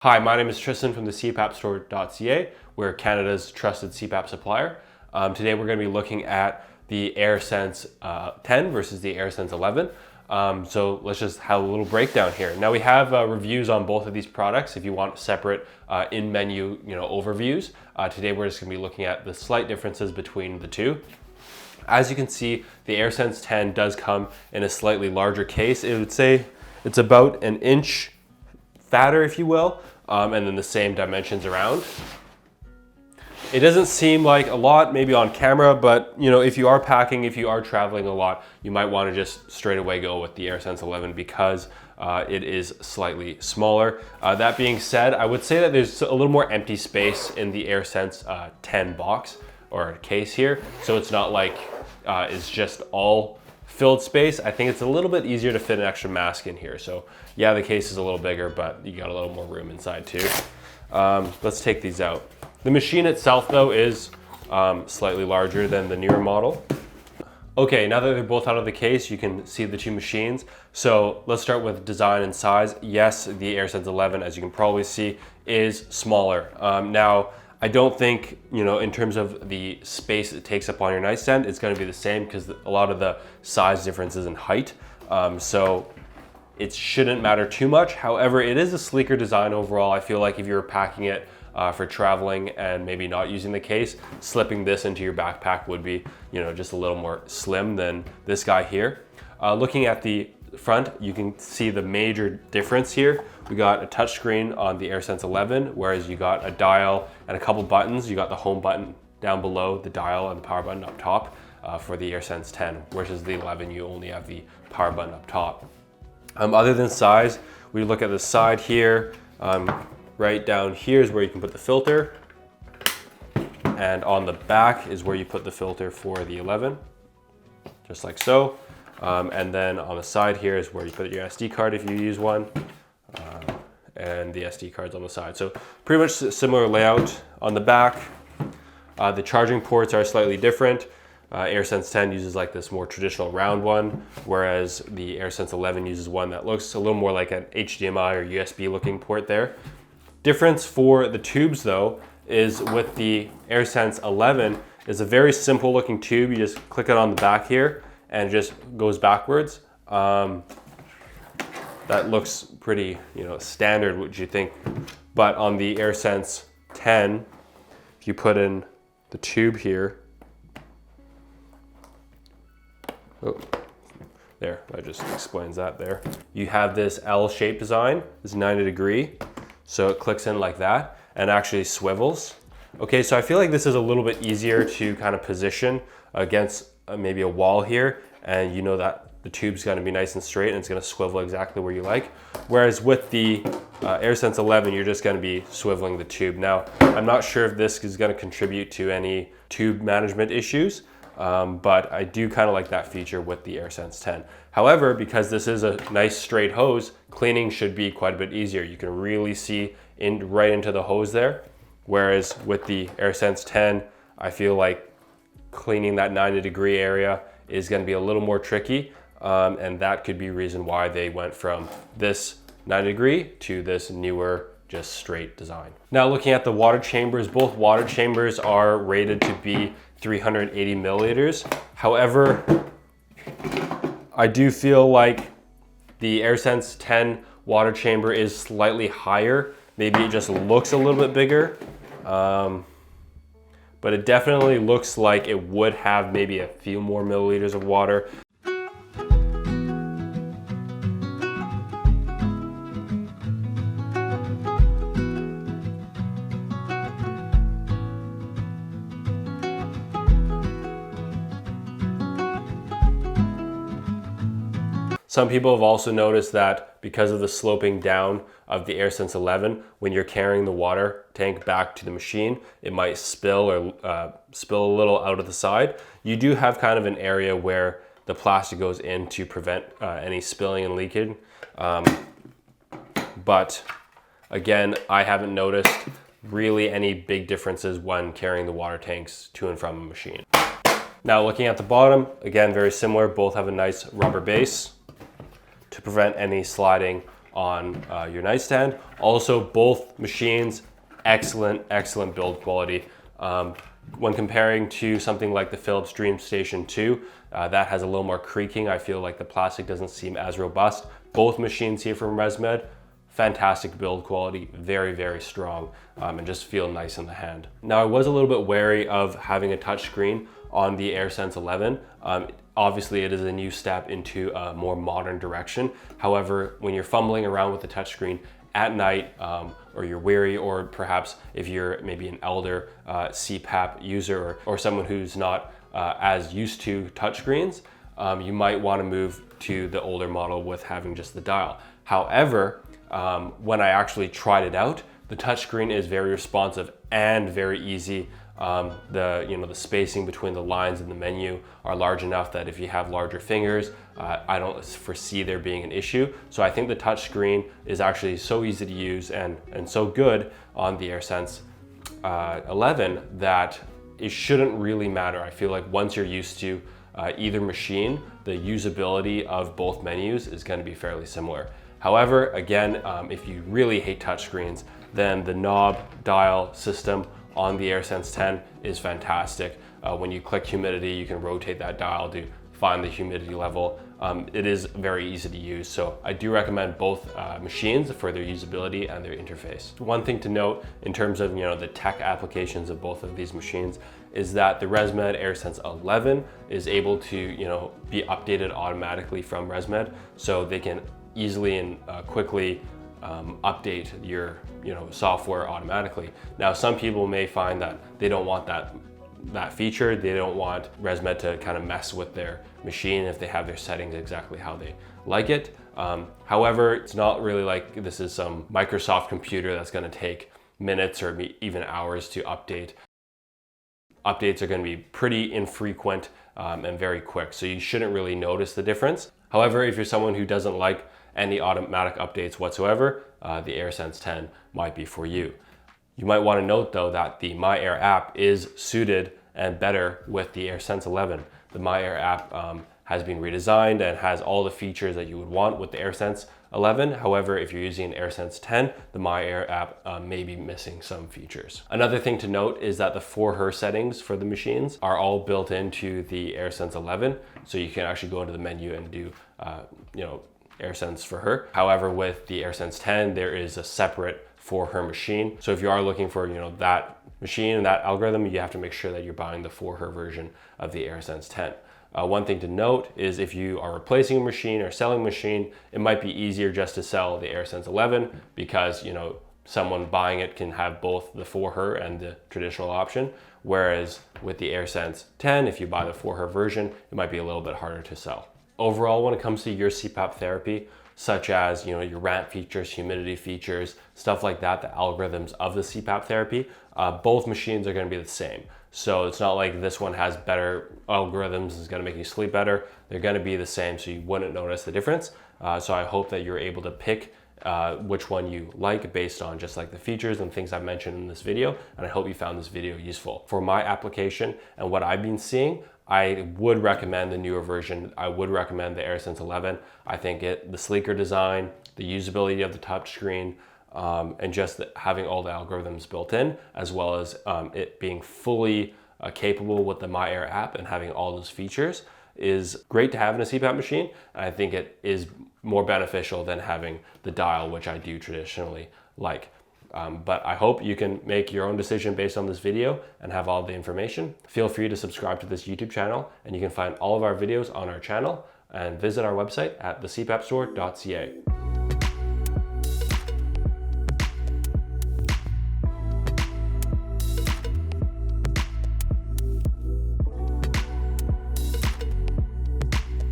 Hi, my name is Tristan from the CPAPstore.ca. We're Canada's trusted CPAP supplier. Today we're going to be looking at the AirSense 10 versus the AirSense 11. So let's just have a little breakdown here. Now we have reviews on both of these products if you want separate in-menu overviews. Today we're just going to be looking at the slight differences between the two. As you can see, the AirSense 10 does come in a slightly larger case. It would say it's about an inch fatter, if you will, and then the same dimensions around. It doesn't seem like a lot maybe on camera, but if you are packing, if you are traveling a lot, you might want to just straight away go with the AirSense 11 because it is slightly smaller. That being said, I would say that there's a little more empty space in the AirSense 10 box or case here, so it's not like it's just all filled space. I think it's a little bit easier to fit an extra mask in here. So yeah, the case is a little bigger, but you got a little more room inside too. Let's take these out. The machine itself though is slightly larger than the newer model. Okay, now that they're both out of the case, you can see the two machines. So let's start with design and size. Yes, the AirSense 11, as you can probably see, is smaller. Now, I don't think, in terms of the space it takes up on your nightstand, it's going to be the same because a lot of the size difference is in height. So it shouldn't matter too much. However, it is a sleeker design overall. I feel like if you're packing it for traveling and maybe not using the case, slipping this into your backpack would be, just a little more slim than this guy here. Looking at the front, you can see the major difference here. We got a touchscreen on the AirSense 11, whereas you got a dial and a couple buttons. You got the home button down below, the dial and the power button up top for the AirSense 10, versus the 11, you only have the power button up top. Other than size, we look at the side here. Right down here is where you can put the filter. And on the back is where you put the filter for the 11, just like so. And then on the side here is where you put your SD card if you use one, and the SD card's on the side. So pretty much similar layout on the back. The charging ports are slightly different. AirSense 10 uses like this more traditional round one, whereas the AirSense 11 uses one that looks a little more like an HDMI or USB looking port there. Difference for the tubes though is with the AirSense 11 is a very simple looking tube. You just click it on the back here and it just goes backwards. That looks pretty, standard, would you think? But on the AirSense 10, if you put in the tube here, there, that just explains that there. You have this L-shaped design, this 90 degree. So it clicks in like that and actually swivels. Okay, so I feel like this is a little bit easier to kind of position against maybe a wall here, and you know that the tube's gonna be nice and straight and it's gonna swivel exactly where you like. Whereas with the AirSense 11, you're just gonna be swiveling the tube. Now, I'm not sure if this is gonna contribute to any tube management issues, but I do kind of like that feature with the AirSense 10. However, because this is a nice straight hose, cleaning should be quite a bit easier. You can really see right into the hose there. Whereas with the AirSense 10, I feel like cleaning that 90 degree area is going to be a little more tricky. And that could be a reason why they went from this 90 degree to this newer, just straight design. Now looking at the water chambers, both water chambers are rated to be 380 milliliters. However, I do feel like the AirSense 10 water chamber is slightly higher. Maybe it just looks a little bit bigger. But it definitely looks like it would have maybe a few more milliliters of water. Some people have also noticed that because of the sloping down of the AirSense 11, when you're carrying the water tank back to the machine, it might spill or spill a little out of the side. You do have kind of an area where the plastic goes in to prevent any spilling and leaking. But again, I haven't noticed really any big differences when carrying the water tanks to and from a machine. Now looking at the bottom, again, very similar. Both have a nice rubber base to prevent any sliding on your nightstand. Also, both machines, excellent build quality. When comparing to something like the Philips DreamStation 2, that has a little more creaking. I feel like the plastic doesn't seem as robust. Both machines here from ResMed, fantastic build quality, very strong, and just feel nice in the hand. Now, I was a little bit wary of having a touchscreen on the AirSense 11. Obviously, it is a new step into a more modern direction. However, when you're fumbling around with the touchscreen at night, or you're weary, or perhaps if you're maybe an elder CPAP user or someone who's not as used to touchscreens, you might want to move to the older model with having just the dial. However, when I actually tried it out, the touchscreen is very responsive and very easy. The spacing between the lines in the menu are large enough that if you have larger fingers, I don't foresee there being an issue. So I think the touchscreen is actually so easy to use and so good on the AirSense 11 that it shouldn't really matter. I feel like once you're used to either machine, the usability of both menus is going to be fairly similar. However, again, if you really hate touchscreens, then the knob dial system on the AirSense 10 is fantastic. When you click humidity, you can rotate that dial to find the humidity level. It is very easy to use, so I do recommend both machines for their usability and their interface. One thing to note in terms of the tech applications of both of these machines is that the ResMed AirSense 11 is able to be updated automatically from ResMed, so they can easily and quickly update your software automatically. Now, some people may find that they don't want that feature. They don't want ResMed to kind of mess with their machine if they have their settings exactly how they like it. However, it's not really like this is some Microsoft computer that's going to take minutes or even hours to update. Updates are going to be pretty infrequent and very quick, so you shouldn't really notice the difference. However, if you're someone who doesn't like any automatic updates whatsoever, the AirSense 10 might be for you. You might want to note though that the myAir app is suited and better with the AirSense 11. The myAir app has been redesigned and has all the features that you would want with the AirSense 11. However, if you're using an AirSense 10, the myAir app may be missing some features. Another thing to note is that the For Her settings for the machines are all built into the AirSense 11, so you can actually go into the menu and do AirSense For Her. However, with the AirSense 10, there is a separate For Her machine. So if you are looking for that machine and that algorithm, you have to make sure that you're buying the For Her version of the AirSense 10. One thing to note is if you are replacing a machine or selling a machine, it might be easier just to sell the AirSense 11 because someone buying it can have both the For Her and the traditional option. Whereas with the AirSense 10, if you buy the For Her version, it might be a little bit harder to sell. Overall, when it comes to your CPAP therapy, such as your ramp features, humidity features, stuff like that, the algorithms of the CPAP therapy, both machines are going to be the same. So it's not like this one has better algorithms, is going to make you sleep better. They're going to be the same, so you wouldn't notice the difference. So I hope that you're able to pick which one you like based on just like the features and things I've mentioned in this video. And I hope you found this video useful. For my application and what I've been seeing, I would recommend the newer version. I would recommend the AirSense 11. I think the sleeker design, the usability of the touchscreen, and just having all the algorithms built in, as well as it being fully capable with the myAir app and having all those features is great to have in a CPAP machine. And I think it is more beneficial than having the dial, which I do traditionally like. But I hope you can make your own decision based on this video and have all the information. Feel free to subscribe to this YouTube channel, and you can find all of our videos on our channel and visit our website at thecpapstore.ca.